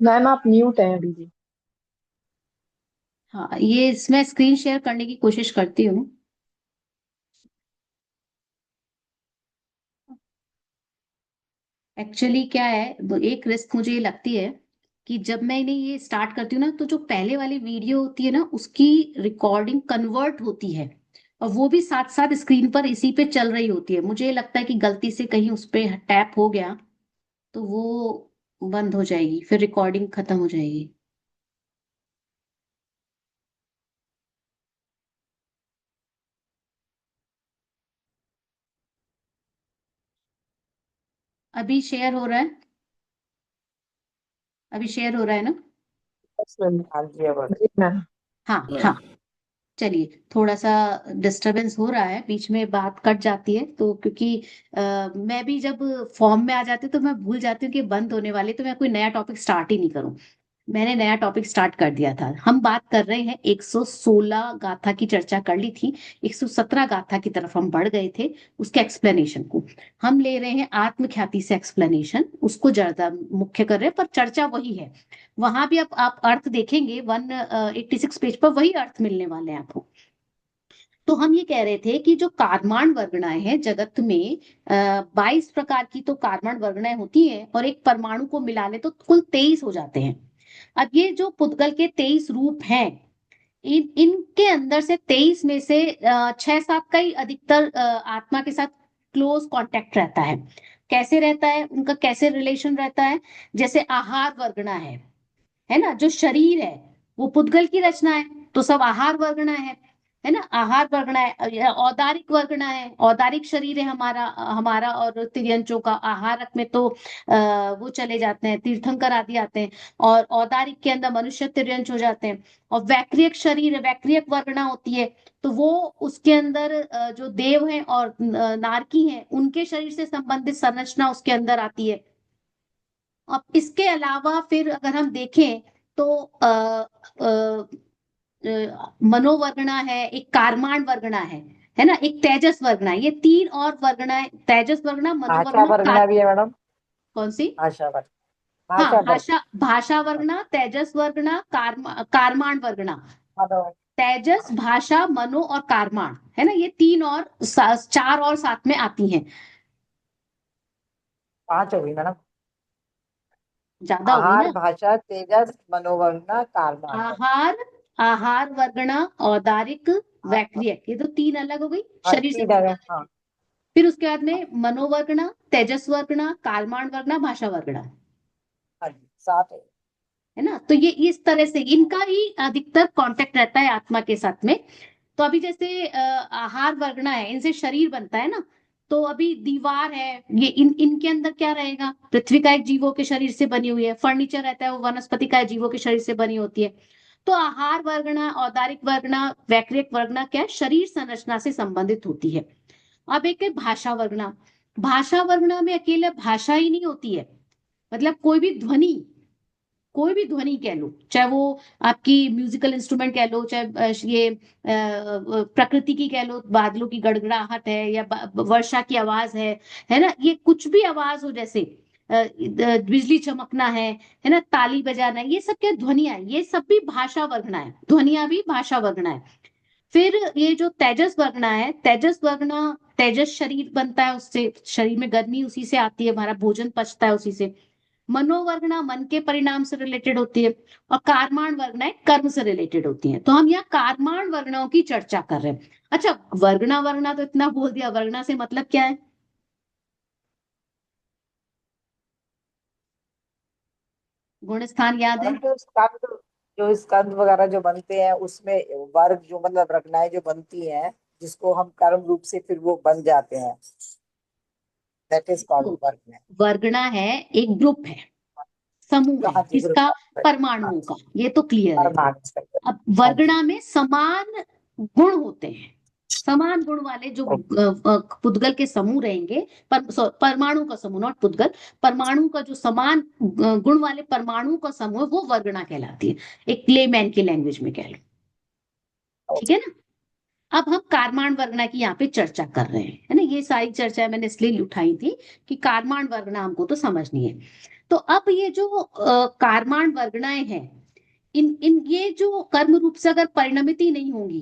Ma'am आप mute हैं अभी भी। हाँ, ये इसमें स्क्रीन शेयर करने की कोशिश करती हूँ। एक्चुअली क्या है, वो एक रिस्क मुझे ये लगती है कि जब मैंने ये स्टार्ट करती हूँ ना, तो जो पहले वाली वीडियो होती है ना, उसकी रिकॉर्डिंग कन्वर्ट होती है और वो भी साथ साथ स्क्रीन पर इसी पे चल रही होती है। मुझे ये लगता है कि गलती से कहीं उस पे टैप हो गया तो वो बंद हो जाएगी, फिर रिकॉर्डिंग खत्म हो जाएगी। अभी शेयर हो रहा है। अभी शेयर हो रहा है ना? बस मैम। हाँ जी, अब जी मैम। हाँ हाँ। चलिए, थोड़ा सा डिस्टरबेंस हो रहा है, बीच में बात कट जाती है तो, क्योंकि मैं भी जब फॉर्म में आ जाती हूँ तो मैं भूल जाती हूँ कि बंद होने वाली, तो मैं कोई नया टॉपिक स्टार्ट ही नहीं करूँ। मैंने नया टॉपिक स्टार्ट कर दिया था। हम बात कर रहे हैं 116 गाथा की चर्चा कर ली थी। 117 गाथा की तरफ हम बढ़ गए थे। उसके एक्सप्लेनेशन को हम ले रहे हैं आत्मख्याति से एक्सप्लेनेशन, उसको ज्यादा मुख्य कर रहे हैं, पर चर्चा वही है। वहां भी अब आप अर्थ देखेंगे 186 पेज पर वही अर्थ मिलने वाले हैं आपको। तो हम ये कह रहे थे कि जो कार्माण वर्गणाएं हैं जगत में, 22 प्रकार की तो कार्बन वर्गणाएं होती हैं, और एक परमाणु को मिला ले तो कुल 23 हो जाते हैं। अब ये जो पुद्गल के 23 रूप हैं, इनके अंदर से 23 में से 6-7 का ही अधिकतर आत्मा के साथ क्लोज कांटेक्ट रहता है। कैसे रहता है, उनका कैसे रिलेशन रहता है? जैसे आहार वर्गना है ना, जो शरीर है वो पुद्गल की रचना है, तो सब आहार वर्गना है ना, आहार वर्गना है। औदारिक वर्गना है, औदारिक शरीर है हमारा हमारा और तिर्यंचों का। आहारक में तो वो चले जाते हैं, तीर्थंकर आदि आते हैं, और औदारिक के अंदर मनुष्य तिर्यंच हो जाते हैं। और वैक्रियक शरीर है, वैक्रियक वर्गना होती है, तो वो उसके अंदर जो देव हैं और नारकी हैं, उनके शरीर से संबंधित संरचना उसके अंदर आती है। अब इसके अलावा फिर अगर हम देखें तो मनोवर्गना है, एक कारमान वर्गना है ना, एक तेजस वर्गना है। ये तीन और वर्गना है, तेजस वर्गना, भाषा मनोवर्गना, कार। वर्गना भी है मैडम। कौन सी? भाषा वर्ग। हाँ, भाषा वर्ग। भाषा भाषा वर्गना, तेजस वर्गना, कारमान वर्गना। मतलब तेजस, भाषा, मनो और कारमान, है ना, ये तीन और चार और साथ में आती हैं। 5 होगी मैडम। ज्यादा हो गई आहार, ना? भाषा, तेजस, मनोवर्णना, कारमान वर्ग। आहार, आहार वर्गना, औदारिक, हाँ, वैक्रियक, ये तो तीन अलग हो गई, हाँ, शरीर से 3 है संबंधित है। हाँ। फिर उसके बाद हाँ, में मनोवर्गना, तेजस वर्गना, कालमाण वर्गना, भाषा वर्गना, हाँ जी, 7 है। है ना। तो ये इस तरह से इनका ही अधिकतर कांटेक्ट रहता है आत्मा के साथ में। तो अभी जैसे आहार वर्गना है, इनसे शरीर बनता है ना। तो अभी दीवार है, ये इनके अंदर क्या रहेगा? पृथ्वी का एक जीवों के शरीर से बनी हुई है। फर्नीचर रहता है, वो वनस्पति का जीवों के शरीर से बनी होती है। तो आहार वर्गना, औदारिक वर्गना, वैक्रियक वर्गना क्या है, शरीर संरचना से संबंधित होती है। अब एक है भाषा वर्गना। भाषा वर्गना में अकेले भाषा ही नहीं होती है, मतलब कोई भी ध्वनि, कोई भी ध्वनि कह लो, चाहे वो आपकी म्यूजिकल इंस्ट्रूमेंट कह लो, चाहे ये प्रकृति की कह लो, बादलों की गड़गड़ाहट है, या वर्षा की आवाज है ना, ये कुछ भी आवाज हो, जैसे बिजली चमकना है ना, ताली बजाना है, ये सब क्या ध्वनिया है, ये सब भी भाषा वर्गना है, ध्वनिया भी भाषा वर्गना है। फिर ये जो तेजस वर्गना है, तेजस वर्गना, तेजस शरीर बनता है उससे, शरीर में गर्मी उसी से आती है, हमारा भोजन पचता है उसी से। मनोवर्गना मन के परिणाम से रिलेटेड होती है, और कारमान वर्गनाएं कर्म से रिलेटेड होती हैं। तो हम यहाँ कारमान वर्गनाओं की चर्चा कर रहे हैं। अच्छा, वर्गना वर्गना तो इतना बोल दिया, वर्गना से मतलब क्या है? गुण स्थान याद है? मैडम जो स्कंद वगैरह जो बनते हैं उसमें वर्ग जो मतलब रचनाएं जो बनती हैं, जिसको हम कर्म रूप से फिर वो बन जाते हैं, दैट इज कॉल्ड देखो, वर्ग में। वर्गना है, एक ग्रुप है, समूह है, हाँ जी, किसका? ग्रुप। हाँ, परमाणुओं का, ये तो क्लियर है। परमाणु संख्या। अब हाँ जी। वर्गना में समान गुण होते हैं, समान गुण वाले जो पुद्गल के समूह रहेंगे, परमाणु का समूह, नॉट पुद्गल, परमाणु का जो समान गुण वाले परमाणु का समूह है, वो वर्गना कहलाती है, एक लेमैन की लैंग्वेज में कह लो। ठीक है ना? अब हम कारमान वर्गना की यहाँ पे चर्चा कर रहे हैं, है ना, ये सारी चर्चा मैंने इसलिए उठाई थी कि कारमान वर्गना हमको तो समझनी है। तो अब ये जो कारमान वर्गणाएं हैं, इन इन ये जो कर्म रूप से अगर परिणमित ही नहीं होंगी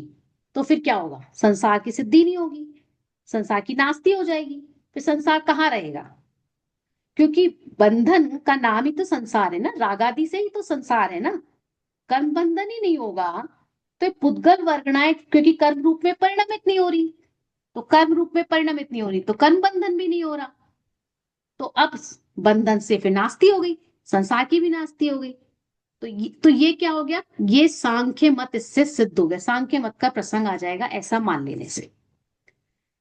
तो फिर क्या होगा? संसार की सिद्धि नहीं होगी, संसार की नास्ती हो जाएगी। फिर संसार कहाँ रहेगा? क्योंकि बंधन का नाम ही तो संसार है ना, रागादि से ही तो संसार है ना। कर्म बंधन ही नहीं होगा तो ये पुद्गल वर्गणाएं क्योंकि कर्म रूप में परिणमित नहीं हो रही, तो कर्म रूप में परिणमित नहीं हो रही तो कर्म बंधन भी नहीं हो रहा। तो अब बंधन से फिर नास्ती हो गई, संसार की भी नास्ती हो गई। तो ये क्या हो गया? ये सांख्य मत इससे सिद्ध हो गया, सांख्य मत का प्रसंग आ जाएगा ऐसा मान लेने से।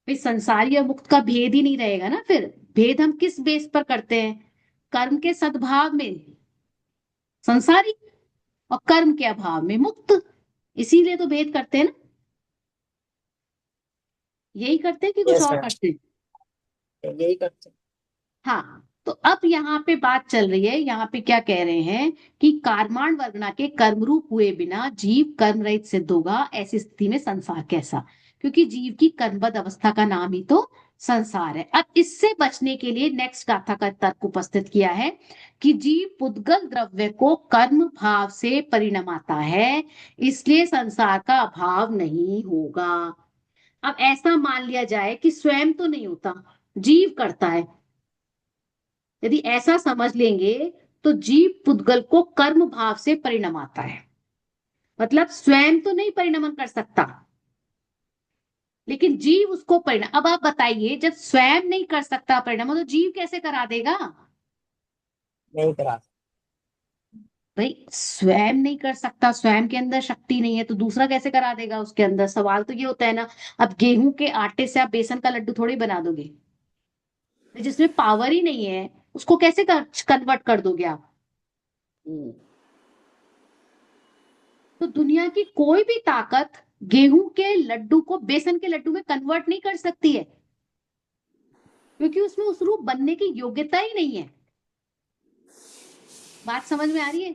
फिर संसारी और मुक्त का भेद ही नहीं रहेगा ना। फिर भेद हम किस बेस पर करते हैं? कर्म के सद्भाव में संसारी और कर्म के अभाव में मुक्त, इसीलिए तो भेद करते हैं ना। यही करते हैं कि कुछ यस और मैम, करते हैं? यही करते हैं। हाँ, तो अब यहाँ पे बात चल रही है, यहाँ पे क्या कह रहे हैं कि कारमान वर्गना के कर्मरूप हुए बिना जीव कर्म रहित सिद्ध होगा, ऐसी स्थिति में संसार कैसा? क्योंकि जीव की कर्मबद्ध अवस्था का नाम ही तो संसार है। अब इससे बचने के लिए नेक्स्ट गाथा का तर्क उपस्थित किया है कि जीव पुद्गल द्रव्य को कर्म भाव से परिणमाता है, इसलिए संसार का अभाव नहीं होगा। अब ऐसा मान लिया जाए कि स्वयं तो नहीं होता, जीव करता है। यदि ऐसा समझ लेंगे तो जीव पुद्गल को कर्म भाव से परिणमाता है, मतलब स्वयं तो नहीं परिणमन कर सकता लेकिन जीव उसको परिणम। अब आप बताइए, जब स्वयं नहीं कर सकता परिणमन तो जीव कैसे करा देगा? नहीं करा। भाई स्वयं नहीं कर सकता, स्वयं के अंदर शक्ति नहीं है तो दूसरा कैसे करा देगा उसके अंदर? सवाल तो ये होता है ना। अब गेहूं के आटे से आप बेसन का लड्डू थोड़ी बना दोगे, जिसमें पावर ही नहीं है उसको कैसे कन्वर्ट कर दोगे आप? हम्म, तो दुनिया की कोई भी ताकत गेहूं के लड्डू को बेसन के लड्डू में कन्वर्ट नहीं कर सकती है, क्योंकि उसमें उस रूप बनने की योग्यता ही नहीं है। बात समझ में आ रही है?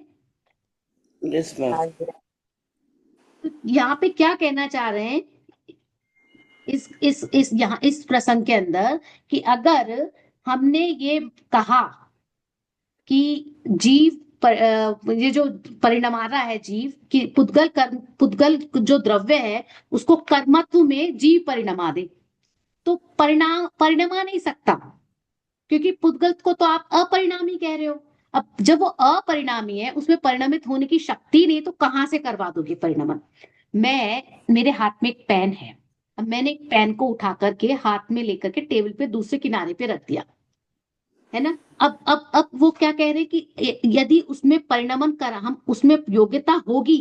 Yes ma'am. हाँ जी। तो यहाँ पे क्या कहना चाह रहे हैं इस यहाँ इस प्रसंग के अंदर, कि अगर हमने ये कहा कि जीव ये जो परिणाम आ रहा है जीव कि पुद्गल कर्म, पुद्गल जो द्रव्य है उसको कर्मत्व में जीव परिणमा दे, तो परिणमा नहीं सकता, क्योंकि पुद्गल को तो आप अपरिणामी कह रहे हो। अब जब वो अपरिणामी है, उसमें परिणमित होने की शक्ति नहीं, तो कहाँ से करवा दोगे परिणमन? मेरे हाथ में एक पेन है, अब मैंने एक पेन को उठा करके हाथ में लेकर के टेबल पे दूसरे किनारे पे रख दिया, है ना। अब वो क्या कह रहे हैं कि यदि उसमें परिणमन करा, हम उसमें योग्यता होगी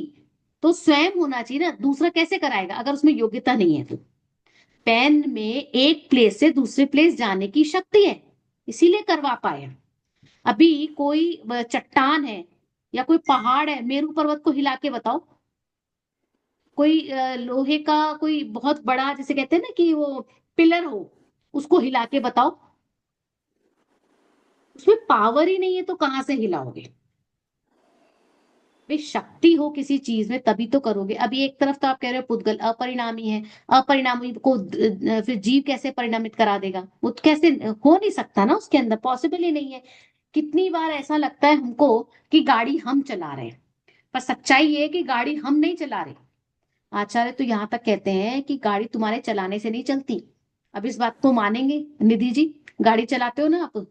तो स्वयं होना चाहिए ना, दूसरा कैसे कराएगा अगर उसमें योग्यता नहीं है? तो पेन में एक प्लेस से दूसरे प्लेस जाने की शक्ति है, इसीलिए करवा पाए। अभी कोई चट्टान है या कोई पहाड़ है, मेरू पर्वत को हिला के बताओ। कोई लोहे का कोई बहुत बड़ा, जैसे कहते हैं ना कि वो पिलर हो, उसको हिला के बताओ। उसमें पावर ही नहीं है तो कहाँ से हिलाओगे? भाई शक्ति हो किसी चीज में तभी तो करोगे। अभी एक तरफ तो आप कह रहे हो पुद्गल अपरिणामी है, अपरिणामी को फिर जीव कैसे परिणामित करा देगा? वो तो कैसे हो नहीं सकता ना, उसके अंदर पॉसिबल ही नहीं है। कितनी बार ऐसा लगता है हमको कि गाड़ी हम चला रहे हैं, पर सच्चाई ये है कि गाड़ी हम नहीं चला रहे। आचार्य तो यहाँ तक कहते हैं कि गाड़ी तुम्हारे चलाने से नहीं चलती। अब इस बात को मानेंगे निधि जी? गाड़ी चलाते हो ना आप?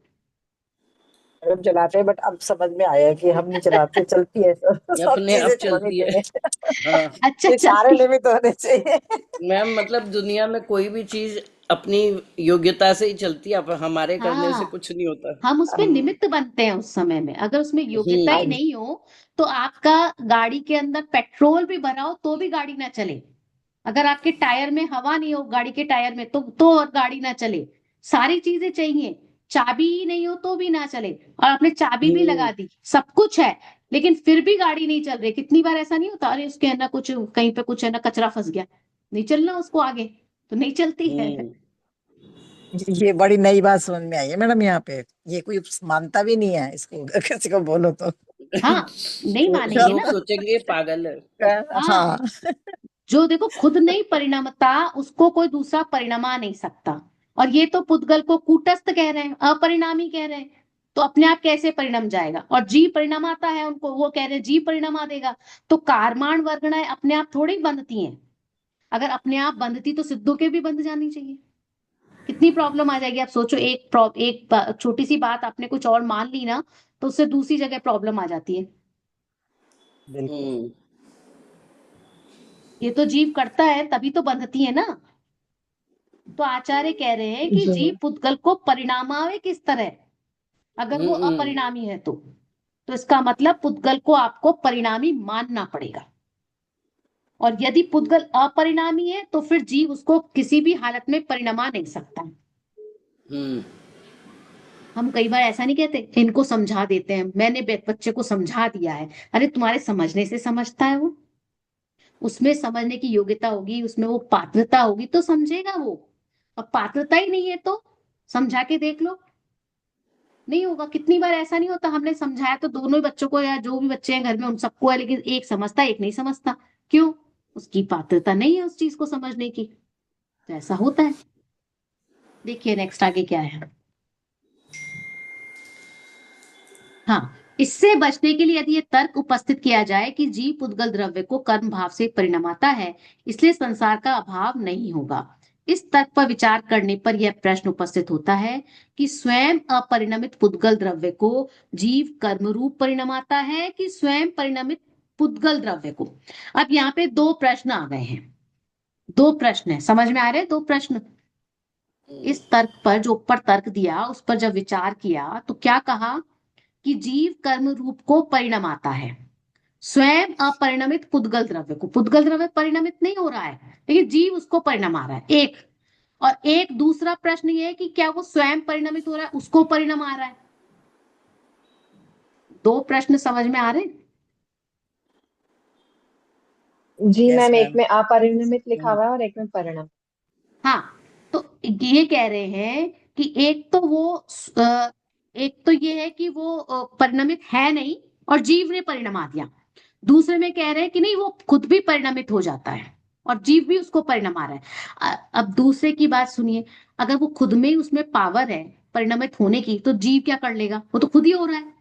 हम चलाते हैं, बट अब समझ में आया कि हम नहीं चलाते, चलती है सब अपने आप चीजें चलती होनी है। चाहिए। हाँ अच्छा, ये सारे चलती। लिमिट होने चाहिए। मैम, मतलब दुनिया में कोई भी चीज अपनी योग्यता से ही चलती है, अब हमारे करने से हाँ, कुछ नहीं होता। हम उसमें हम निमित्त बनते हैं उस समय में। अगर उसमें योग्यता ही हम्म। नहीं हो तो आपका गाड़ी के अंदर पेट्रोल भी भरा हो तो भी गाड़ी ना चले। अगर आपके टायर में हवा नहीं हो गाड़ी के टायर में तो और गाड़ी ना चले। सारी चीजें चाहिए, चाबी ही नहीं हो तो भी ना चले, और आपने चाबी भी हम्म। लगा दी, सब कुछ है, लेकिन फिर भी गाड़ी नहीं चल रही। कितनी बार ऐसा नहीं होता, अरे उसके अंदर कुछ कहीं पे कुछ है ना, कचरा फंस गया, नहीं चलना उसको आगे, तो नहीं चलती है। हम्म। ये बड़ी नई बात समझ में आई है मैडम यहाँ पे। ये कोई मानता भी नहीं है इसको, किसी को बोलो तो। हाँ, नहीं मानेंगे लोग ना। सोचेंगे पागल है। हाँ, हाँ। जो देखो खुद नहीं परिणमता उसको कोई दूसरा परिणमा नहीं सकता। और ये तो पुद्गल को कूटस्थ कह रहे हैं, अपरिणामी कह रहे हैं। तो अपने आप कैसे परिणम जाएगा? और जीव परिणाम आता है उनको, वो कह रहे हैं जीव परिणाम आ देगा। तो कारमान वर्गणाएं अपने आप थोड़ी बंधती हैं। अगर अपने आप बंधती तो सिद्धों के भी बंध जानी चाहिए। कितनी प्रॉब्लम आ जाएगी आप सोचो। छोटी सी बात आपने कुछ और मान ली ना, तो उससे दूसरी जगह प्रॉब्लम आ जाती है। बिल्कुल। ये तो जीव करता है तभी तो बंधती है ना। तो आचार्य कह रहे हैं कि जी जीव मैम। पुद्गल को परिणामावे किस तरह, अगर वो हम्म। अपरिणामी है तो इसका मतलब पुद्गल को आपको परिणामी मानना पड़ेगा। और यदि पुद्गल अपरिणामी है तो फिर जीव उसको किसी भी हालत में परिणमा नहीं सकता। हम्म। हम कई बार ऐसा नहीं कहते, इनको समझा देते हैं, मैंने बच्चे को समझा दिया है। अरे तुम्हारे समझने से समझता है वो, उसमें समझने की योग्यता होगी, उसमें वो पात्रता होगी तो समझेगा वो। अब पात्रता ही नहीं है तो समझा के देख लो, नहीं होगा। कितनी बार ऐसा नहीं होता, हमने समझाया तो दोनों ही बच्चों को या जो भी बच्चे हैं घर में उन सबको है, लेकिन एक समझता एक नहीं समझता। क्यों? उसकी पात्रता नहीं है उस चीज को समझने की। तो ऐसा होता है। देखिए नेक्स्ट आगे क्या है। हाँ, इससे बचने के लिए यदि ये तर्क उपस्थित किया जाए कि जीव पुद्गल द्रव्य को कर्म भाव से परिणमाता है, इसलिए संसार का अभाव नहीं होगा। इस तर्क पर विचार करने पर यह प्रश्न उपस्थित होता है कि स्वयं अपरिणमित पुद्गल द्रव्य को जीव कर्म रूप परिणमाता है कि स्वयं परिणमित पुद्गल द्रव्य को। अब यहाँ पे दो प्रश्न आ गए हैं। दो प्रश्न है, समझ में आ रहे हैं? दो प्रश्न। इस तर्क पर जो ऊपर तर्क दिया उस पर जब विचार किया तो क्या कहा कि जीव कर्म रूप को परिणमाता है, स्वयं अपरिणमित पुद्गल द्रव्य को। पुद्गल द्रव्य परिणमित नहीं हो रहा है, लेकिन जीव उसको परिणमा रहा है। एक और एक दूसरा प्रश्न ये है कि क्या वो स्वयं परिणमित हो रहा है, उसको परिणम आ रहा है। दो प्रश्न समझ में आ रहे हैं? जी यस मैम, एक मैम। में अपरिणमित लिखा हुआ है और एक में परिणम। हाँ, तो ये कह रहे हैं कि एक तो ये है कि वो परिणमित है नहीं और जीव ने परिणमा दिया। दूसरे में कह रहे हैं कि नहीं, वो खुद भी परिणमित हो जाता है और जीव भी उसको परिणमा रहा है। अब दूसरे की बात सुनिए, अगर वो खुद में ही उसमें पावर है परिणमित होने की, तो जीव क्या कर लेगा? वो तो खुद ही हो रहा है।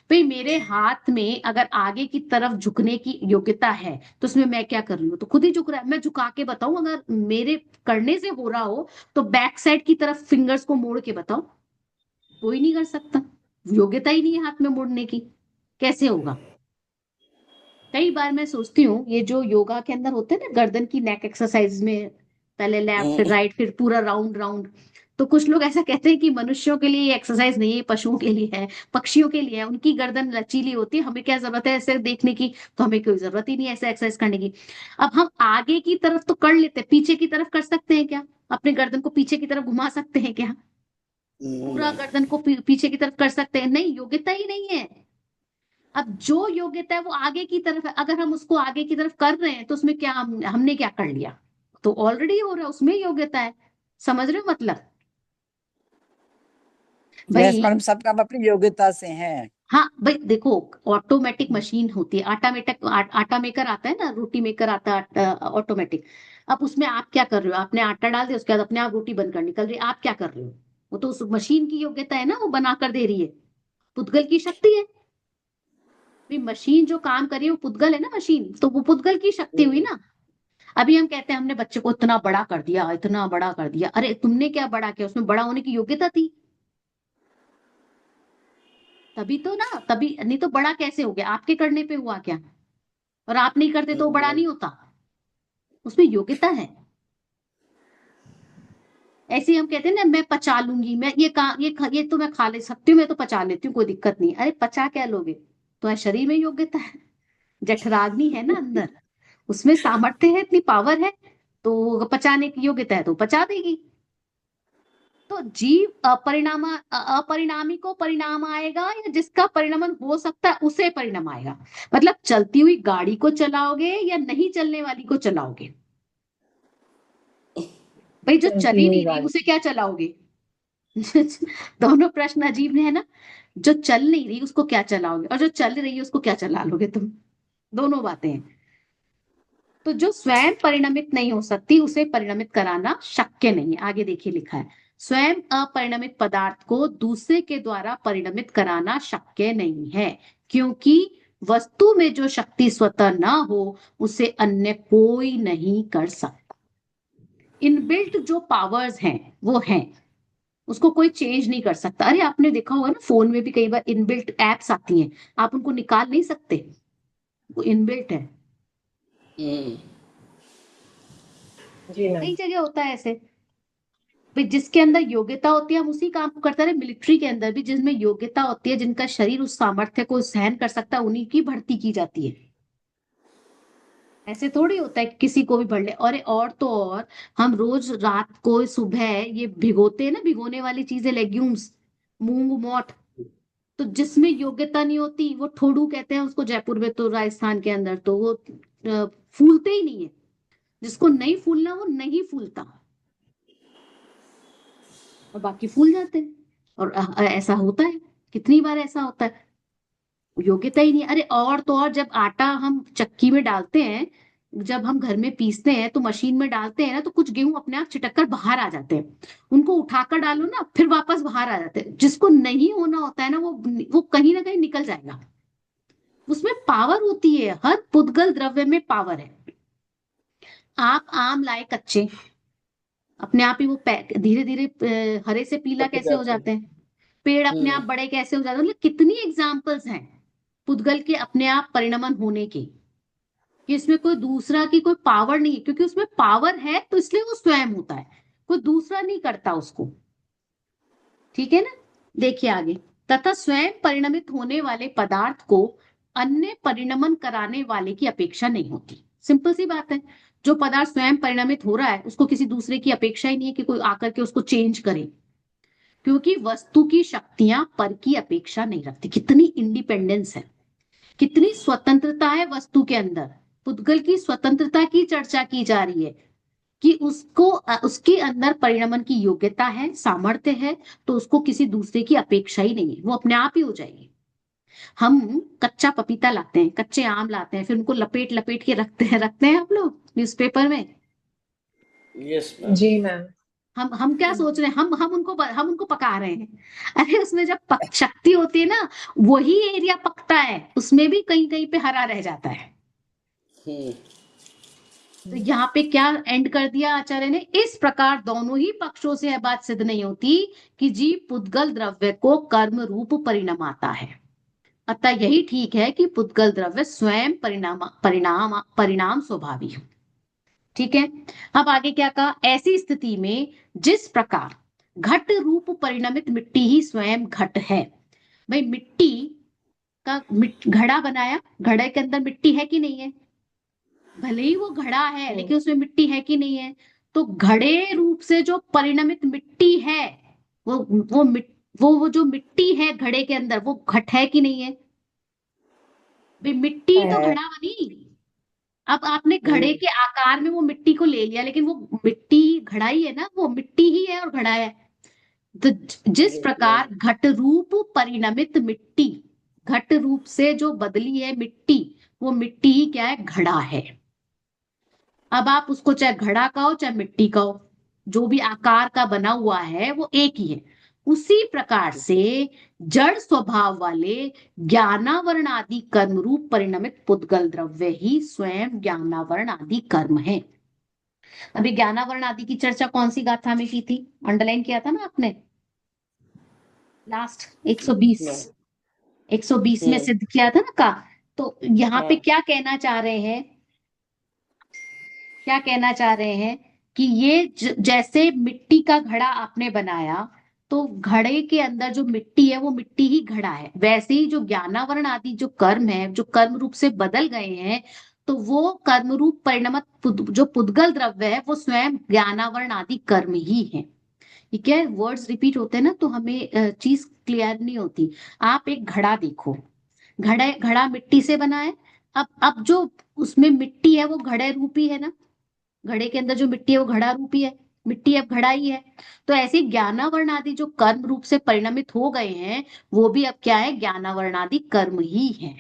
भाई मेरे हाथ में अगर आगे की तरफ झुकने की योग्यता है तो उसमें मैं क्या कर रही हूँ? तो खुद ही झुक रहा है। मैं झुका के बताऊं अगर मेरे करने से हो रहा हो, तो बैक साइड की तरफ फिंगर्स को मोड़ के बताओ, कोई नहीं कर सकता। योग्यता ही नहीं है हाथ में मोड़ने की, कैसे होगा? कई बार मैं सोचती हूँ ये जो योगा के अंदर होते हैं ना, गर्दन की नेक एक्सरसाइज में, पहले लेफ्ट फिर राइट फिर पूरा राउंड राउंड, तो कुछ लोग ऐसा कहते हैं कि मनुष्यों के लिए ये एक्सरसाइज नहीं है, पशुओं के लिए है, पक्षियों के लिए है, उनकी गर्दन लचीली होती है, हमें क्या जरूरत है ऐसे देखने की? तो हमें कोई जरूरत ही नहीं है ऐसे एक्सरसाइज करने की। अब हम आगे की तरफ तो कर लेते हैं, पीछे की तरफ कर सकते हैं क्या? अपने गर्दन को पीछे की तरफ घुमा सकते हैं क्या? पूरा गर्दन को पीछे की तरफ कर सकते हैं? नहीं, योग्यता ही नहीं है। अब जो योग्यता है वो आगे की तरफ है, अगर हम उसको आगे की तरफ कर रहे हैं तो उसमें क्या हमने क्या कर लिया? तो ऑलरेडी हो रहा है, उसमें योग्यता है। समझ रहे हो मतलब? यस भाई मैडम, सब काम अपनी योग्यता से हैं। हाँ भाई देखो, ऑटोमेटिक मशीन होती है, आटा मेकर आता है ना, रोटी मेकर आता है ऑटोमेटिक। अब उसमें आप क्या कर रहे हो? आपने आटा डाल दिया, उसके बाद अपने आप रोटी बनकर निकल रही है, आप क्या कर रहे हो? वो तो उस मशीन की योग्यता है ना, वो बना कर दे रही है। पुद्गल की शक्ति है। भी मशीन जो काम कर रही है वो पुद्गल है ना, मशीन तो वो पुद्गल की शक्ति हुई ना। अभी हम कहते हैं हमने बच्चे को इतना बड़ा कर दिया, इतना बड़ा कर दिया। अरे तुमने क्या बड़ा किया? उसमें बड़ा होने की योग्यता थी, तभी तो ना। तभी नहीं तो बड़ा कैसे हो गया? आपके करने पे हुआ क्या? और आप नहीं करते तो वो बड़ा नहीं होता, उसमें योग्यता है। ऐसे ही हम कहते हैं ना, मैं पचा लूंगी, मैं ये तो मैं खा ले सकती हूँ, मैं तो पचा लेती हूँ, कोई दिक्कत नहीं। अरे पचा क्या लोगे? तो शरीर में योग्यता है, जठराग्नि है ना अंदर, उसमें सामर्थ्य है, इतनी पावर है, तो पचाने की योग्यता है तो पचा देगी। तो जीव अपरिणामी को परिणाम आएगा, या जिसका परिणमन हो सकता है उसे परिणाम आएगा। मतलब चलती हुई गाड़ी को चलाओगे या नहीं चलने वाली को चलाओगे? भाई जो चल चलती ही हुई नहीं रही गाड़ी। उसे क्या चलाओगे? दोनों प्रश्न अजीब है ना। जो चल नहीं रही उसको क्या चलाओगे, और जो चल रही है उसको क्या चला लोगे तुम? दोनों बातें हैं। तो जो स्वयं परिणमित नहीं हो सकती उसे परिणमित कराना शक्य नहीं है। आगे देखिए लिखा है, स्वयं अपरिणमित पदार्थ को दूसरे के द्वारा परिणमित कराना शक्य नहीं है, क्योंकि वस्तु में जो शक्ति स्वतः न हो उसे अन्य कोई नहीं कर सकता। इनबिल्ट जो पावर्स हैं वो हैं, उसको कोई चेंज नहीं कर सकता। अरे आपने देखा होगा ना, फोन में भी कई बार इनबिल्ट एप्स आती हैं, आप उनको निकाल नहीं सकते, वो इनबिल्ट है। हम्म, जी मैम। कई जगह होता है ऐसे, भाई जिसके अंदर योग्यता होती है हम उसी काम को करते रहे। मिलिट्री के अंदर भी जिसमें योग्यता होती है, जिनका शरीर उस सामर्थ्य को सहन कर सकता है, उन्हीं की भर्ती की जाती है। ऐसे थोड़ी होता है कि किसी को भी भर ले। और तो और हम रोज रात को सुबह ये भिगोते हैं ना, भिगोने वाली चीजें, लेग्यूम्स, मूंग मोठ, तो जिसमें योग्यता नहीं होती वो ठोडू कहते हैं उसको, जयपुर में तो, राजस्थान के अंदर तो वो फूलते ही नहीं है। जिसको नहीं फूलना वो नहीं फूलता, और बाकी फूल जाते हैं। और ऐसा होता है, कितनी बार ऐसा होता है, योग्यता ही नहीं। अरे और तो और जब आटा हम चक्की में डालते हैं, जब हम घर में पीसते हैं तो मशीन में डालते हैं ना, तो कुछ गेहूं अपने आप छिटक कर बाहर आ जाते हैं। उनको उठाकर डालो ना, फिर वापस बाहर आ जाते हैं। जिसको नहीं होना होता है ना, वो कहीं ना कहीं निकल जाएगा। उसमें पावर होती है, हर पुद्गल द्रव्य में पावर है। आप आम लाए कच्चे, अपने आप ही वो धीरे धीरे हरे से पीला पक कैसे हो जाते जाते हैं। हैं, पेड़ अपने आप हम्म, बड़े कैसे हो जाते हैं। मतलब कितनी एग्जाम्पल्स हैं पुद्गल के अपने आप परिणमन होने की, कि इसमें कोई दूसरा की कोई पावर नहीं है। क्योंकि उसमें पावर है तो इसलिए वो स्वयं होता है, कोई दूसरा नहीं करता उसको। ठीक है ना। देखिए आगे, तथा स्वयं परिणमित होने वाले पदार्थ को अन्य परिणमन कराने वाले की अपेक्षा नहीं होती। सिंपल सी बात है, जो पदार्थ स्वयं परिणमित हो रहा है उसको किसी दूसरे की अपेक्षा ही नहीं है कि कोई आकर के उसको चेंज करे, क्योंकि वस्तु की शक्तियां पर की अपेक्षा नहीं रखती। कितनी इंडिपेंडेंस है, कितनी स्वतंत्रता है वस्तु के अंदर। पुद्गल की स्वतंत्रता की चर्चा की जा रही है कि उसको उसके अंदर परिणमन की योग्यता है, सामर्थ्य है, तो उसको किसी दूसरे की अपेक्षा ही नहीं है, वो अपने आप ही हो जाएगी। हम कच्चा पपीता लाते हैं, कच्चे आम लाते हैं, फिर उनको लपेट लपेट के रखते हैं आप लोग न्यूज़पेपर में। Yes ma'am. जी मैम। हम क्या सोच रहे हैं, हम उनको पका रहे हैं। अरे उसमें जब शक्ति होती है ना, वही एरिया पकता है, उसमें भी कहीं कहीं पे हरा रह जाता है। हम्म, तो यहाँ पे क्या एंड कर दिया आचार्य ने, इस प्रकार दोनों ही पक्षों से यह बात सिद्ध नहीं होती कि जीव पुद्गल द्रव्य को कर्म रूप परिणाम आता है। अतः यही ठीक है कि पुद्गल द्रव्य स्वयं परिणाम परिणाम परिणाम स्वभावी है। ठीक है। अब आगे क्या कहा, ऐसी स्थिति में जिस प्रकार घट रूप परिणमित मिट्टी ही स्वयं घट है। भाई मिट्टी का घड़ा बनाया, घड़े के अंदर मिट्टी है कि नहीं है, भले ही वो घड़ा है लेकिन उसमें मिट्टी है कि नहीं है। तो घड़े रूप से जो परिणमित मिट्टी है, वो वो मिट वो जो मिट्टी है घड़े के अंदर, वो घट है कि नहीं है। भाई मिट्टी तो है। घड़ा बनी, अब आपने घड़े हम्म, के आकार में वो मिट्टी को ले लिया, लेकिन वो मिट्टी घड़ा ही है ना, वो मिट्टी ही है और घड़ा है। तो जिस यस मैम। प्रकार घट रूप परिणमित मिट्टी, घट रूप से जो बदली है मिट्टी, वो मिट्टी ही क्या है, घड़ा है। अब आप उसको चाहे घड़ा कहो चाहे मिट्टी कहो, जो भी आकार का बना हुआ है वो एक ही है। उसी प्रकार से जड़ स्वभाव वाले ज्ञानावरण आदि कर्म रूप परिणमित पुद्गल द्रव्य ही स्वयं ज्ञानावरण आदि कर्म है। अभी ज्ञानावरण आदि की चर्चा कौन सी गाथा में की थी, अंडरलाइन किया था ना आपने, लास्ट 120, मैम। 120 में हम्म, सिद्ध किया था ना का। तो यहाँ पे हाँ। क्या कहना चाह रहे हैं, क्या कहना चाह रहे हैं कि ये जैसे मिट्टी का घड़ा आपने बनाया, तो घड़े के अंदर जो मिट्टी है वो मिट्टी ही घड़ा है। वैसे ही जो ज्ञानावरण आदि जो कर्म है, जो कर्म रूप से बदल गए हैं, तो वो कर्म रूप परिणमत जो पुद्गल द्रव्य है वो स्वयं ज्ञानावरण आदि कर्म ही है। ठीक है, वर्ड्स रिपीट होते हैं ना तो हमें चीज क्लियर नहीं होती। आप एक घड़ा देखो, घड़ा घड़ा मिट्टी से बना है। अब जो उसमें मिट्टी है वो घड़े रूपी है ना, घड़े के अंदर जो मिट्टी है वो घड़ा रूपी है, मिट्टी अब घड़ा ही है। तो ऐसे ज्ञानावरण आदि जो कर्म रूप से परिणमित हो गए हैं, वो भी अब क्या है, ज्ञानावरण आदि कर्म ही है,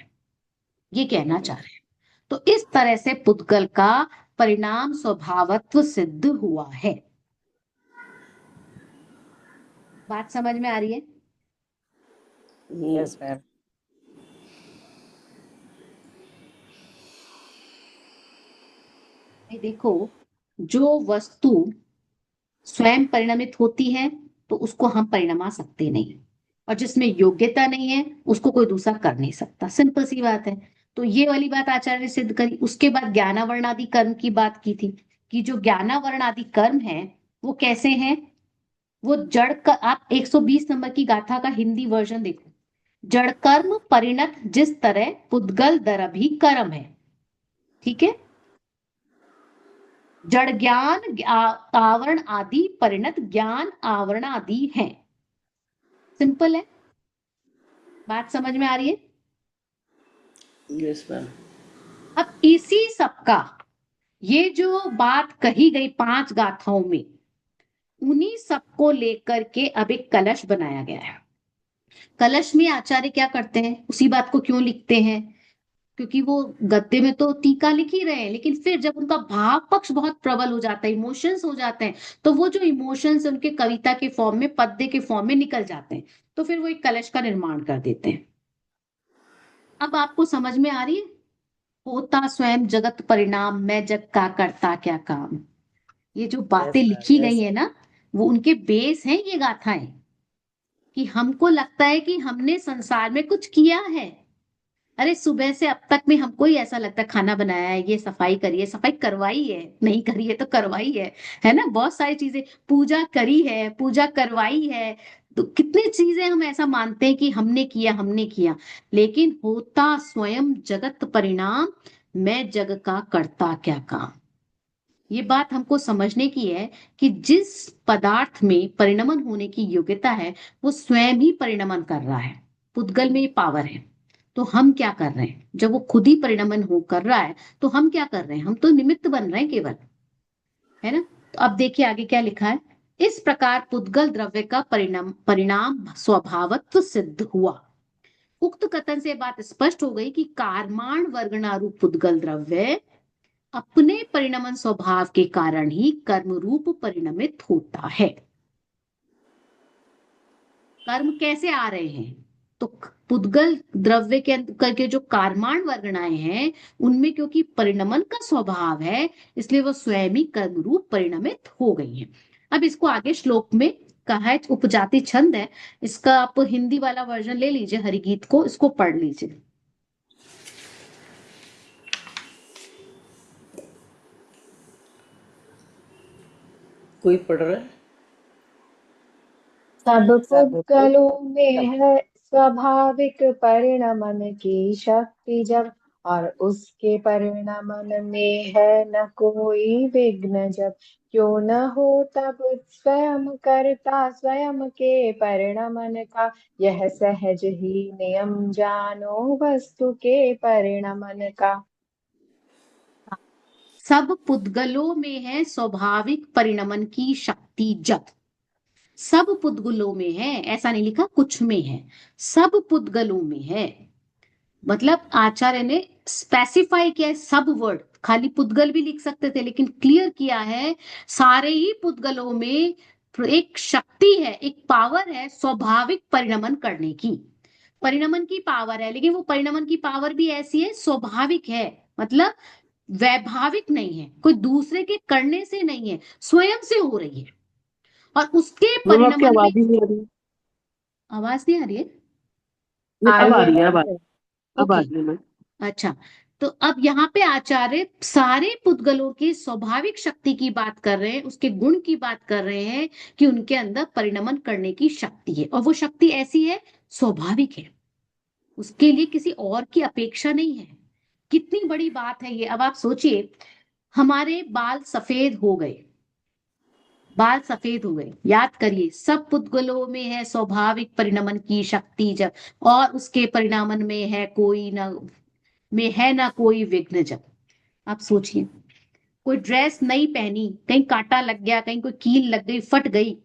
ये कहना चाह रहे हैं। तो इस तरह से पुद्गल का परिणाम स्वभावत्व सिद्ध हुआ है। बात समझ में आ रही है? Yes ma'am. भाई देखो, जो वस्तु स्वयं परिणमित होती है तो उसको हम परिणमा सकते नहीं, और जिसमें योग्यता नहीं है उसको कोई दूसरा कर नहीं सकता। सिंपल सी बात है। तो ये वाली बात आचार्य ने सिद्ध करी। उसके बाद ज्ञानावरण आदि कर्म की बात की थी कि जो ज्ञानावरण आदि कर्म है वो कैसे हैं। वो जड़ का, आप 120 नंबर की गाथा का हिंदी वर्जन देखो। जड़ कर्म परिणत जिस तरह पुद्गल दरभि कर्म है। ठीक है। जड़ ज्ञान आवरण आदि परिणत ज्ञान आवरण आदि है। सिंपल है। बात समझ में आ रही है? Yes ma'am. अब इसी सबका, ये जो बात कही गई 5 गाथाओं में, उन्हीं सबको लेकर के अब एक कलश बनाया गया है। कलश में आचार्य क्या करते हैं, उसी बात को क्यों लिखते हैं? क्योंकि वो गद्य में तो टीका लिख ही रहे हैं, लेकिन फिर जब उनका भाव पक्ष बहुत प्रबल हो जाता है, इमोशंस हो जाते हैं, तो वो जो इमोशंस उनके कविता के फॉर्म में, पद्य के फॉर्म में निकल जाते हैं, तो फिर वो एक कलश का निर्माण कर देते हैं। अब आपको समझ में आ रही है? होता स्वयं जगत परिणाम, मैं जग का करता क्या काम। ये जो बातें यस मैम। लिखी गई यस। है ना, वो उनके बेस हैं ये गाथाएं। कि हमको लगता है कि हमने संसार में कुछ किया है। अरे सुबह से अब तक में हमको ही ऐसा लगता है, खाना बनाया है, ये सफाई करी है, सफाई करवाई है, नहीं करी है तो करवाई है ना, बहुत सारी चीजें, पूजा करी है, पूजा करवाई है। तो कितनी चीजें हम ऐसा मानते हैं कि हमने किया, हमने किया। लेकिन होता स्वयं जगत परिणाम, मैं जग का करता क्या काम। ये बात हमको समझने की है कि जिस पदार्थ में परिणमन होने की योग्यता है वो स्वयं ही परिणमन कर रहा है। पुद्गल में ये पावर है। तो हम क्या कर रहे हैं, जब वो खुद ही परिणमन हो कर रहा है तो हम क्या कर रहे हैं, हम तो निमित्त बन रहे हैं केवल, है ना। तो अब देखिए आगे क्या लिखा है। इस प्रकार पुद्गल द्रव्य का परिणाम परिणाम स्वभावत्व सिद्ध हुआ। उक्त कथन से बात स्पष्ट हो गई कि कारमाण वर्गणारूप पुद्गल द्रव्य अपने परिणमन स्वभाव के कारण ही कर्म रूप परिणमित होता है। कर्म कैसे आ रहे हैं, तो पुद्गल द्रव्य के करके जो कारमाण वर्गणाएं हैं, उनमें क्योंकि परिणमन का स्वभाव है, इसलिए वो स्वयं ही कर्म रूप परिणमित हो गई है। अब इसको आगे श्लोक में कहा है, उपजाति छंद है। इसका आप हिंदी वाला वर्जन ले लीजिए, हरिगीत को, इसको पढ़ लीजिए। कोई पढ़ रहा है? सब सब पुद्गलों में है स्वाभाविक परिणमन की शक्ति जब, और उसके परिणमन में है न कोई विघ्न जब। क्यों न हो तब स्वयं करता स्वयं के परिणमन का, यह सहज ही नियम जानो वस्तु के परिणमन का। सब पुद्गलों में है स्वाभाविक परिणमन की शक्ति जब। सब पुद्गलों में है, ऐसा नहीं लिखा कुछ में है, सब पुद्गलों में है। मतलब आचार्य ने स्पेसिफाई किया है सब वर्ड, खाली पुद्गल भी लिख सकते थे लेकिन क्लियर किया है सारे ही पुद्गलों में एक शक्ति है, एक पावर है स्वाभाविक परिणमन करने की। परिणमन की पावर है, लेकिन वो परिणमन की पावर भी ऐसी है, स्वाभाविक है। मतलब वैभाविक नहीं है, कोई दूसरे के करने से नहीं है, स्वयं से हो रही है। और उसके मैम आपकी परिणमन में, आवाज ही नहीं आ रही। आवाज नहीं आ रही है? नहीं, आ अब रही आ है रही है, मैम। अब आ ओके। रही है मैम। अच्छा, तो अब यहाँ पे आचार्य सारे पुद्गलों की स्वाभाविक शक्ति की बात कर रहे हैं, उसके गुण की बात कर रहे हैं कि उनके अंदर परिणमन करने की शक्ति है, और वो शक्ति ऐसी है, स्वाभाविक है, उसके लिए किसी और की अपेक्षा नहीं है। कितनी बड़ी बात है ये। अब आप सोचिए, हमारे बाल सफेद हो गए, बाल सफेद हो गए, याद करिए, सब पुद्गलों में है स्वाभाविक परिणमन की शक्ति जब, और उसके परिणामन में है कोई न, में है ना कोई विघ्न जब। आप सोचिए, कोई ड्रेस नहीं पहनी, कहीं कांटा लग गया, कहीं कोई कील लग गई, फट गई,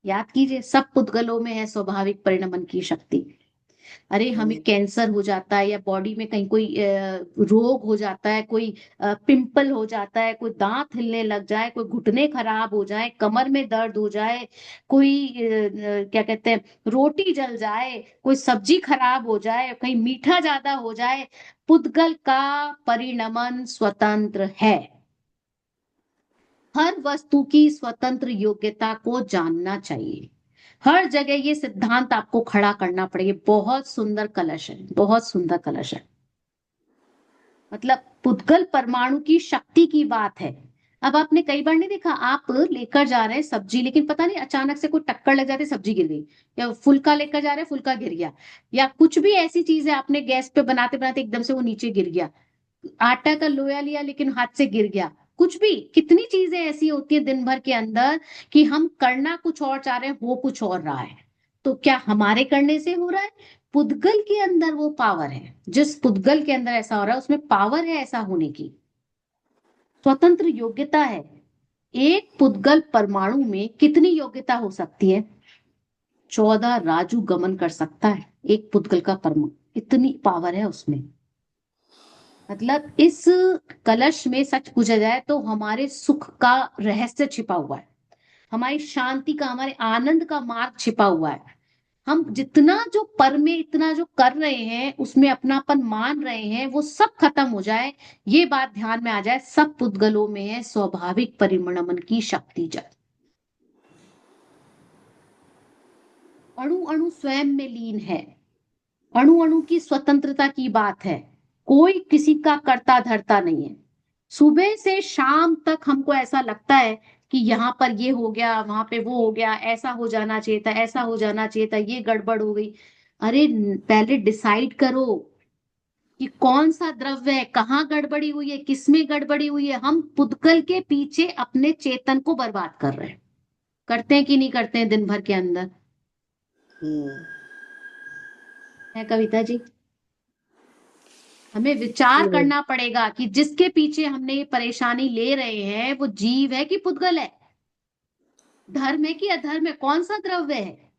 याद कीजिए, सब पुद्गलों में है स्वाभाविक परिणमन की शक्ति। अरे हमें कैंसर हो जाता है, या बॉडी में कहीं कोई रोग हो जाता है, कोई पिंपल हो जाता है, कोई दांत हिलने लग जाए, कोई घुटने खराब हो जाए, कमर में दर्द हो जाए, कोई क्या कहते हैं, रोटी जल जाए, कोई सब्जी खराब हो जाए, कहीं मीठा ज्यादा हो जाए, पुद्गल का परिणमन स्वतंत्र है। हर वस्तु की स्वतंत्र योग्यता को जानना चाहिए। हर जगह ये सिद्धांत आपको खड़ा करना पड़ेगा। बहुत सुंदर कलश है, बहुत सुंदर कलश है। मतलब पुद्गल परमाणु की शक्ति की बात है। अब आपने कई बार नहीं देखा, आप लेकर जा रहे हैं सब्जी, लेकिन पता नहीं अचानक से कोई टक्कर लग जाती, सब्जी गिर गई, या फुल्का लेकर जा रहे हैं, फुल्का गिर गया, या कुछ भी ऐसी चीज है आपने गैस पे बनाते बनाते एकदम से वो नीचे गिर गया, आटा का लोया लिया लेकिन हाथ से गिर गया, कुछ भी। कितनी चीजें ऐसी होती है दिन भर के अंदर कि हम करना कुछ और चाह रहे हैं, हो कुछ और रहा है। तो क्या हमारे करने से हो रहा है? पुद्गल के अंदर वो पावर है। जिस पुद्गल के अंदर ऐसा हो रहा है उसमें पावर है ऐसा होने की, स्वतंत्र योग्यता है। एक पुद्गल परमाणु में कितनी योग्यता हो सकती है? 14 राजू गमन कर सकता है एक पुद्गल का परमाणु, इतनी पावर है उसमें। मतलब इस कलश में सच पूछा जाए तो हमारे सुख का रहस्य छिपा हुआ है, हमारी शांति का, हमारे आनंद का मार्ग छिपा हुआ है। हम जितना जो पर में इतना जो कर रहे हैं, उसमें अपनापन मान रहे हैं, वो सब खत्म हो जाए, ये बात ध्यान में आ जाए। सब पुद्गलों में है स्वाभाविक परिणमन की शक्ति। जब अणु अणु स्वयं में लीन है, अणु अणु की स्वतंत्रता की बात है, कोई किसी का कर्ता धर्ता नहीं है। सुबह से शाम तक हमको ऐसा लगता है कि यहाँ पर ये हो गया, वहां पे वो हो गया, ऐसा हो जाना चाहिए था, ऐसा हो जाना चाहिए था, ये गड़बड़ हो गई। अरे पहले डिसाइड करो कि कौन सा द्रव्य है, कहाँ गड़बड़ी हुई है, किसमें गड़बड़ी हुई है। हम पुद्गल के पीछे अपने चेतन को बर्बाद कर रहे हैं। करते हैं कि नहीं करते हैं दिन भर के अंदर? है कविता जी? हमें विचार करना पड़ेगा कि जिसके पीछे हमने ये परेशानी ले रहे हैं वो जीव है कि पुद्गल है, धर्म है कि अधर्म है, कौन सा द्रव्य है?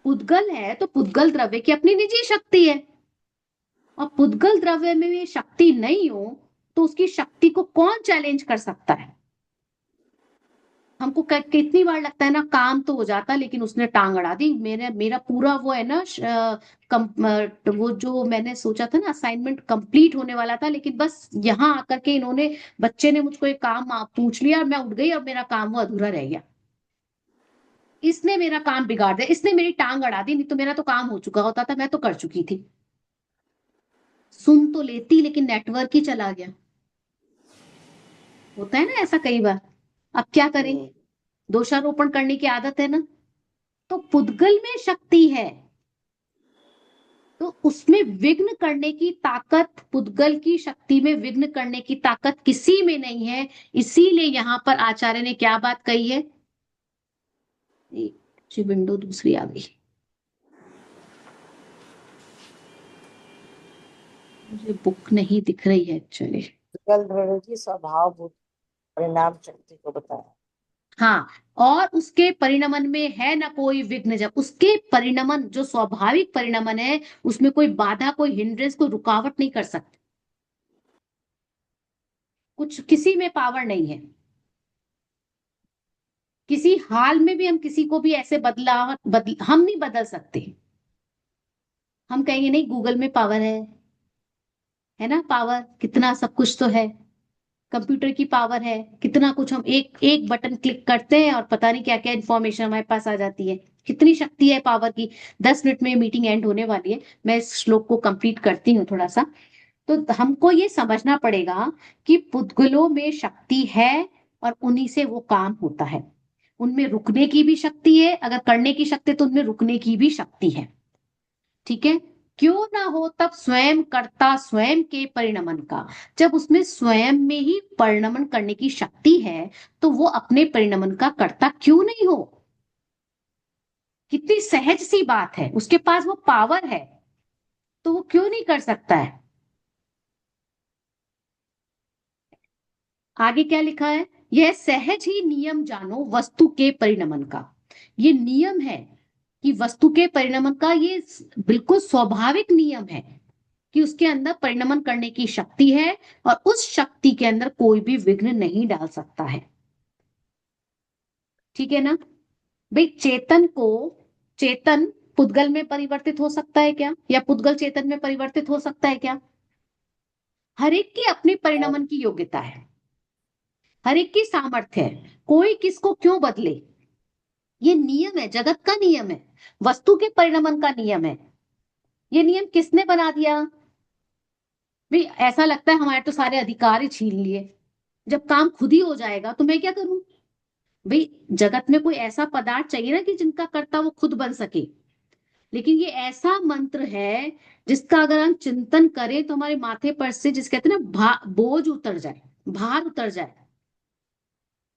पुद्गल है तो पुद्गल द्रव्य की अपनी निजी शक्ति है, और पुद्गल द्रव्य में ये शक्ति नहीं हो तो उसकी शक्ति को कौन चैलेंज कर सकता है? हमको कितनी बार लगता है ना, काम तो हो जाता लेकिन उसने टांग अड़ा दी। मेरा पूरा वो है ना वो जो मैंने सोचा था ना, असाइनमेंट कंप्लीट होने वाला था, लेकिन बस यहाँ आकर के इन्होंने, बच्चे ने मुझको एक काम पूछ लिया और मैं उठ गई और मेरा काम वो अधूरा रह गया। इसने मेरा काम बिगाड़ दिया, इसने मेरी टांग अड़ा दी, नहीं तो मेरा तो काम हो चुका होता था, मैं तो कर चुकी थी। सुन तो लेती लेकिन नेटवर्क ही चला गया। होता है ना ऐसा कई बार। अब क्या करें, दोषारोपण करने की आदत है ना। तो पुद्गल में शक्ति है तो उसमें विघ्न करने की ताकत, पुद्गल की शक्ति में विघ्न करने की ताकत किसी में नहीं है। इसीलिए यहां पर आचार्य ने क्या बात कही है? एक विंडो दूसरी आ गई, मुझे बुक नहीं दिख रही है एक्चुअली। पुद्गल द्रव्य की स्वभाव परिणाम शक्ति को बताया। हाँ, और उसके परिणमन में है ना कोई विघ्न। जब उसके परिणमन जो स्वाभाविक परिणमन है उसमें कोई बाधा, कोई हिंड्रेंस, कोई रुकावट नहीं कर सकती। कुछ किसी में पावर नहीं है, किसी हाल में भी हम किसी को भी ऐसे हम नहीं बदल सकते। हम कहेंगे नहीं गूगल में पावर है ना, पावर कितना सब कुछ तो है, कंप्यूटर की पावर है, कितना कुछ। हम एक एक बटन क्लिक करते हैं और पता नहीं क्या क्या इंफॉर्मेशन हमारे पास आ जाती है। कितनी शक्ति है पावर की। 10 मिनट में मीटिंग एंड होने वाली है, मैं इस श्लोक को कंप्लीट करती हूँ थोड़ा सा। तो हमको ये समझना पड़ेगा कि पुद्गलों में शक्ति है और उन्हीं से वो काम होता है। उनमें रुकने की भी शक्ति है, अगर करने की शक्ति तो उनमें रुकने की भी शक्ति है। ठीक है, क्यों ना हो तब स्वयं कर्ता स्वयं के परिणमन का। जब उसमें स्वयं में ही परिणमन करने की शक्ति है तो वो अपने परिणमन का कर्ता क्यों नहीं हो? कितनी सहज सी बात है, उसके पास वो पावर है तो वो क्यों नहीं कर सकता है? आगे क्या लिखा है? यह सहज ही नियम जानो वस्तु के परिणमन का। ये नियम है कि वस्तु के परिणमन का ये बिल्कुल स्वाभाविक नियम है कि उसके अंदर परिणमन करने की शक्ति है और उस शक्ति के अंदर कोई भी विघ्न नहीं डाल सकता है। ठीक है ना भाई? चेतन पुद्गल में परिवर्तित हो सकता है क्या, या पुद्गल चेतन में परिवर्तित हो सकता है क्या? हर एक की अपनी परिणमन की योग्यता है, हर एक की सामर्थ्य है, कोई किसको क्यों बदले। ये नियम है, जगत का नियम है, वस्तु के परिणमन का नियम है। ये नियम किसने बना दिया? भाई ऐसा लगता है हमारे तो सारे अधिकार ही छीन लिए, जब काम खुद ही हो जाएगा तो मैं क्या करूं? भाई जगत में कोई ऐसा पदार्थ चाहिए ना कि जिनका कर्ता वो खुद बन सके। लेकिन ये ऐसा मंत्र है जिसका अगर हम चिंतन करें तो हमारे माथे पर से, जिस कहते हैं ना, बोझ उतर जाए, भार उतर जाए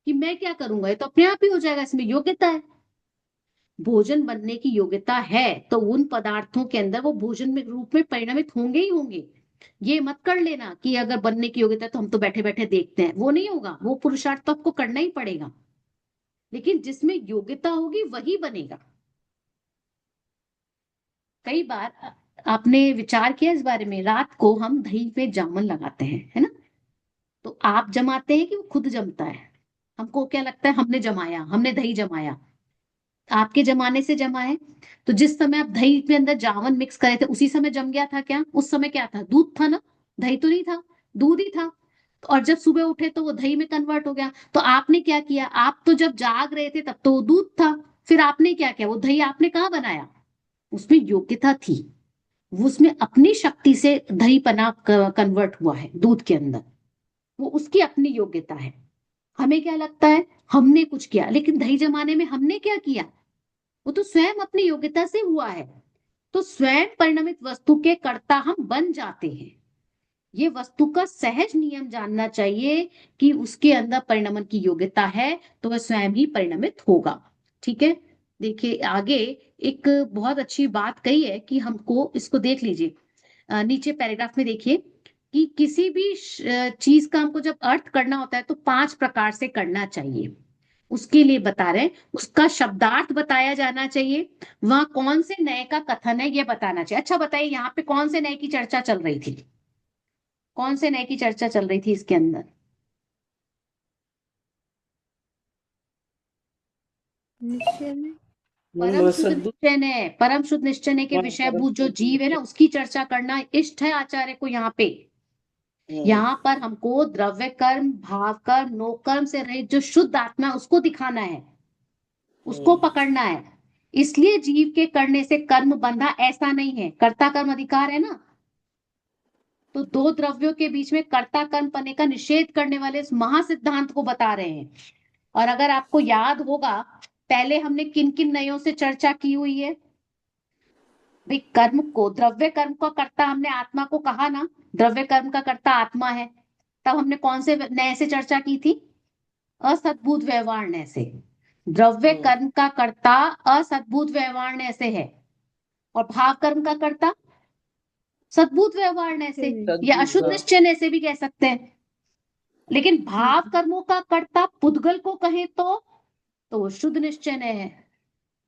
कि मैं क्या करूंगा, ये तो अपने आप ही हो जाएगा, इसमें योग्यता है। भोजन बनने की योग्यता है तो उन पदार्थों के अंदर वो भोजन में रूप में परिणमित होंगे ही होंगे। ये मत कर लेना कि अगर बनने की योग्यता है तो हम तो बैठे बैठे देखते हैं, वो नहीं होगा। वो पुरुषार्थ तो आपको करना ही पड़ेगा, लेकिन जिसमें योग्यता होगी वही बनेगा। कई बार आपने विचार किया इस बारे में, रात को हम दही पे जामन लगाते हैं, है ना? तो आप जमाते हैं कि वो खुद जमता है? हमको क्या लगता है हमने जमाया, हमने दही जमाया। आपके जमाने से जमा है। तो जिस समय आप दही में अंदर जावन मिक्स करे थे उसी समय जम गया था क्या? उस समय क्या था? दूध था ना, दही तो नहीं था, दूध ही था। तो और जब सुबह उठे तो वो दही में कन्वर्ट हो गया। तो आपने क्या किया? आप तो जब जाग रहे थे तब तो वो दूध था, फिर आपने क्या किया? वो दही आपने कहाँ बनाया? उसमें योग्यता थी, वो उसमें अपनी शक्ति से दही पना कन्वर्ट हुआ है दूध के अंदर, वो उसकी अपनी योग्यता है। हमें क्या लगता है हमने कुछ किया, लेकिन दही जमाने में हमने क्या किया? वो तो स्वयं अपनी योग्यता से हुआ है। तो स्वयं परिणमित वस्तु के कर्ता हम बन जाते हैं। ये वस्तु का सहज नियम जानना चाहिए कि उसके अंदर परिणमन की योग्यता है तो वह स्वयं ही परिणमित होगा। ठीक है, देखिए आगे एक बहुत अच्छी बात कही है कि हमको इसको देख लीजिए। नीचे पैराग्राफ में देखिए कि किसी भी चीज का हमको जब अर्थ करना होता है तो 5 प्रकार से करना चाहिए। उसके लिए बता रहे हैं, उसका शब्दार्थ बताया जाना चाहिए, वहां कौन से नए का कथन है ये बताना चाहिए। अच्छा बताइए यहाँ पे कौन से नए की चर्चा चल रही थी? कौन से नए की चर्चा चल रही थी इसके अंदर? निश्चय में परम शुद्ध सद्बुद्ध। निश्चय ने, परम शुद्ध निश्चय ने के हाँ, विषयभूत जो परम जीव है ना उसकी चर्चा करना इष्ट है आचार्य को। यहाँ पे हम्म, यहाँ पर हमको द्रव्य कर्म, भाव कर्म, नो कर्म से रहित जो शुद्ध आत्मा है, उसको दिखाना है, उसको पकड़ना है। इसलिए जीव के करने से कर्म बंधा ऐसा नहीं है, कर्ता कर्म अधिकार है ना। तो दो द्रव्यों के बीच में कर्ता कर्म पने का निषेध करने वाले इस महासिद्धांत को बता रहे हैं। और अगर आपको याद होगा पहले हमने किन किन नयों से चर्चा की हुई है? भाई कर्म को, द्रव्य कर्म का कर्ता हमने आत्मा को कहा ना, द्रव्य कर्म का कर्ता आत्मा है। तब हमने कौन से नय से चर्चा की थी? असद्भुत व्यवहार नय से। द्रव्य कर्म का कर्ता असद्भुत व्यवहार नय से है, और भाव कर्म का कर्ता सद्भुत व्यवहार नय से, या सद्बुद्ध। अशुद्ध निश्चय नय से भी कह सकते हैं। लेकिन भाव कर्मों का कर्ता पुद्गल को कहें तो वो शुद्ध निश्चय नय है।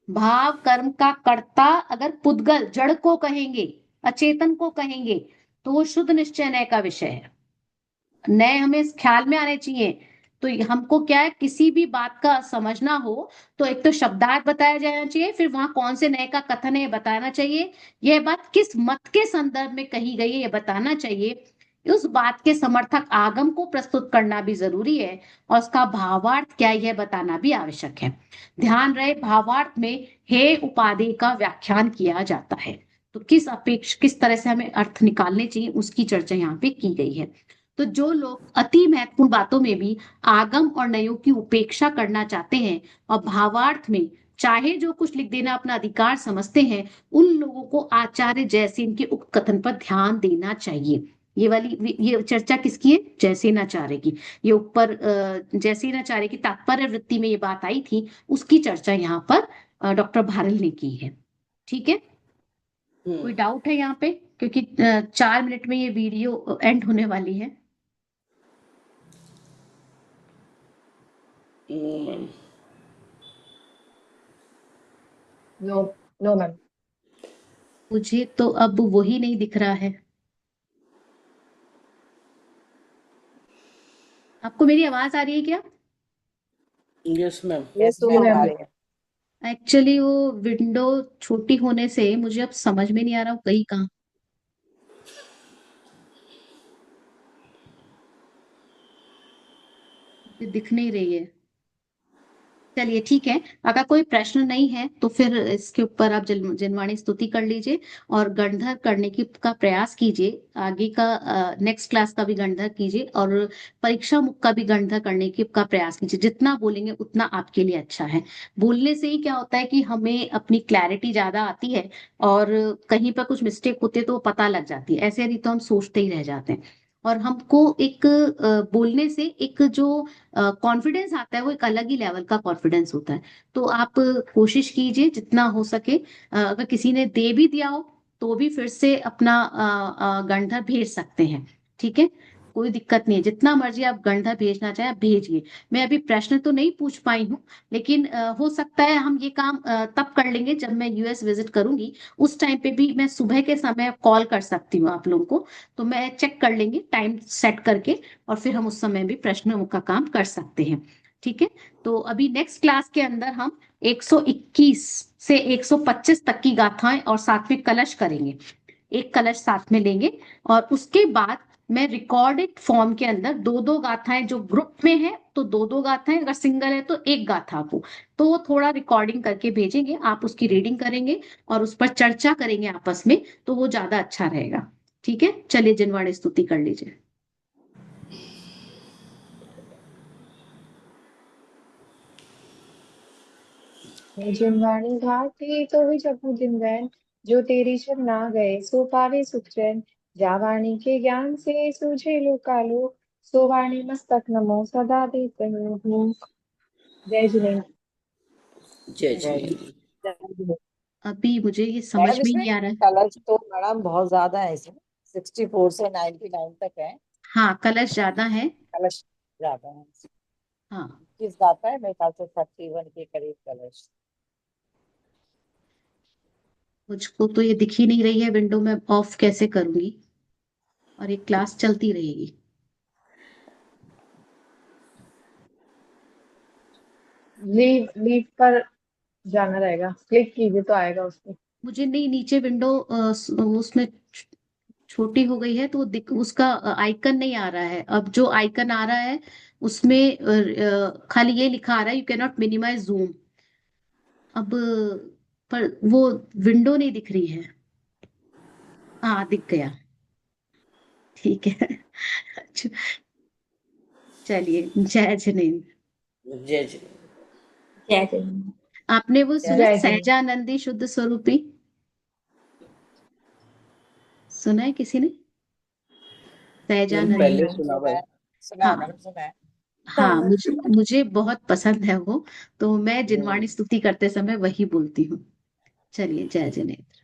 भाव कर्म का कर्ता अगर पुद्गल जड़ को कहेंगे, अचेतन को कहेंगे, तो वो शुद्ध निश्चय नय का विषय है। नए हमें इस ख्याल में आने चाहिए। तो हमको क्या है, किसी भी बात का समझना हो तो एक तो शब्दार्थ बताया जाना चाहिए, फिर वहां कौन से नए का कथन है ये बताना चाहिए, यह बात किस मत के संदर्भ में कही गई है ये बताना चाहिए, उस बात के समर्थक आगम को प्रस्तुत करना भी जरूरी है, और उसका भावार्थ क्या है यह बताना भी आवश्यक है। ध्यान रहे भावार्थ में हे उपाधि का व्याख्यान किया जाता है, तो किस तरह से हमें अर्थ निकालने चाहिए उसकी चर्चा यहाँ पे की गई है। तो जो लोग अति महत्वपूर्ण बातों में भी आगम और नयों की उपेक्षा करना चाहते हैं और भावार्थ में चाहे जो कुछ लिख देना अपना अधिकार समझते हैं, उन लोगों को आचार्य जयसेन के उक्त कथन पर ध्यान देना चाहिए। ये चर्चा किसकी है? जयसेनाचार्य की। ये ऊपर जयसेनाचार्य की तात्पर्य वृत्ति में ये बात आई थी, उसकी चर्चा यहाँ पर डॉक्टर भारल ने की है। ठीक है, कोई डाउट है यहाँ पे? क्योंकि 4 मिनट में ये वीडियो एंड होने वाली है। हम्म, नो नो मैम। मुझे तो अब वही नहीं दिख रहा है। आपको मेरी आवाज आ रही है क्या? Yes ma'am. यस तो मैम, आ मैम रही है। एक्चुअली वो विंडो छोटी होने से मुझे अब समझ में नहीं आ रहा वो गई कहाँ। मुझे दिख नहीं रही है। चलिए ठीक है। अगर कोई प्रश्न नहीं है तो फिर इसके ऊपर आप जिनवाणी स्तुति कर लीजिए और गणधर करने की का प्रयास कीजिए। आगे का नेक्स्ट क्लास का भी गणधर कीजिए और परीक्षा मुख का भी गणधर करने की का प्रयास कीजिए। जितना बोलेंगे उतना आपके लिए अच्छा है। बोलने से ही क्या होता है कि हमें अपनी क्लैरिटी ज्यादा आती है और कहीं पर कुछ मिस्टेक होती है तो वो पता लग जाती है। ऐसे नहीं तो हम सोचते ही रह जाते हैं। और हमको एक बोलने से एक जो कॉन्फिडेंस आता है वो एक अलग ही लेवल का कॉन्फिडेंस होता है। तो आप कोशिश कीजिए जितना हो सके। अगर किसी ने दे भी दिया हो तो भी फिर से अपना गंडर भेज सकते हैं। ठीक है, कोई दिक्कत नहीं है। जितना मर्जी आप गंडर भेजना चाहे आप भेजिए। मैं अभी प्रश्न तो नहीं पूछ पाई हूँ, लेकिन हो सकता है हम ये काम तब कर लेंगे जब मैं यूएस विजिट करूंगी। उस टाइम पे भी मैं सुबह के समय कॉल कर सकती हूँ आप लोगों को। तो मैं चेक कर लेंगे टाइम सेट करके और फिर हम उस समय भी प्रश्नों का काम कर सकते हैं। ठीक है। तो अभी नेक्स्ट क्लास के अंदर हम 121 से 125 तक की गाथाएं और साथ में कलश करेंगे। एक कलश साथ में लेंगे और उसके बाद मैं रिकॉर्डेड फॉर्म के अंदर दो दो गाथाएं, जो ग्रुप में है तो दो दो गाथाएं, अगर सिंगल है तो एक गाथा को, तो वो थोड़ा रिकॉर्डिंग करके भेजेंगे। आप उसकी रीडिंग करेंगे और उस पर चर्चा करेंगे आपस में, तो वो ज्यादा अच्छा रहेगा। ठीक है, चलिए जिनवाणी स्तुति कर लीजिए। जिनवाणी घाटी तो ही जपू दिन रैन, जो तेरी शरण आ गए सो पावे सुख चैन। जावाणी के ज्ञान से सूझे लोकालोक, सो वाणी मस्तक नमो सदा देते हो। जय जिनेन्द्र। जय जय जिनेन्द्र। जय। अभी मुझे ये समझ मैडम में इसमें नहीं आ रहा है। कलर्स तो मैडम बहुत ज्यादा है इसमें, 64 से 99 तक है। हाँ, कलश ज्यादा है। कलश ज्यादा है। हाँ, किस गाता है मेरे ख्याल से 31 के करीब कलश। मुझको तो ये दिख ही नहीं रही है विंडो में, ऑफ कैसे करूंगी? और ये क्लास चलती रहेगी। लीव लीव पर जाना रहेगा, क्लिक कीजिए तो आएगा उसमें। मुझे नहीं, नीचे विंडो उसमें छोटी हो गई है तो उसका आइकन नहीं आ रहा है। अब जो आइकन आ रहा है उसमें खाली ये लिखा आ रहा है, you can not minimise zoom. अब पर वो विंडो नहीं दिख रही है। हाँ, दिख गया। ठीक है। अच्छा, चलिए, जय जिनेन्द्र। जय जिनेन्द्र। जय जगन्नाथ। आपने वो सुना जय जिनेन्द्र। सहजानंदी शुद्ध स्वरूपी? सुना है किसी ने? नहीं पहले सहजानंदी। मैम। सुना सुना भाई। है, सुना है हाँ। मैडम, सुना है। हाँ, मुझे मुझे बहुत पसंद है वो। तो मैं हम्म। जिनवाणी स्तुति करते समय वही बोलती हूँ। चलिए, जय जिनेन्द्र।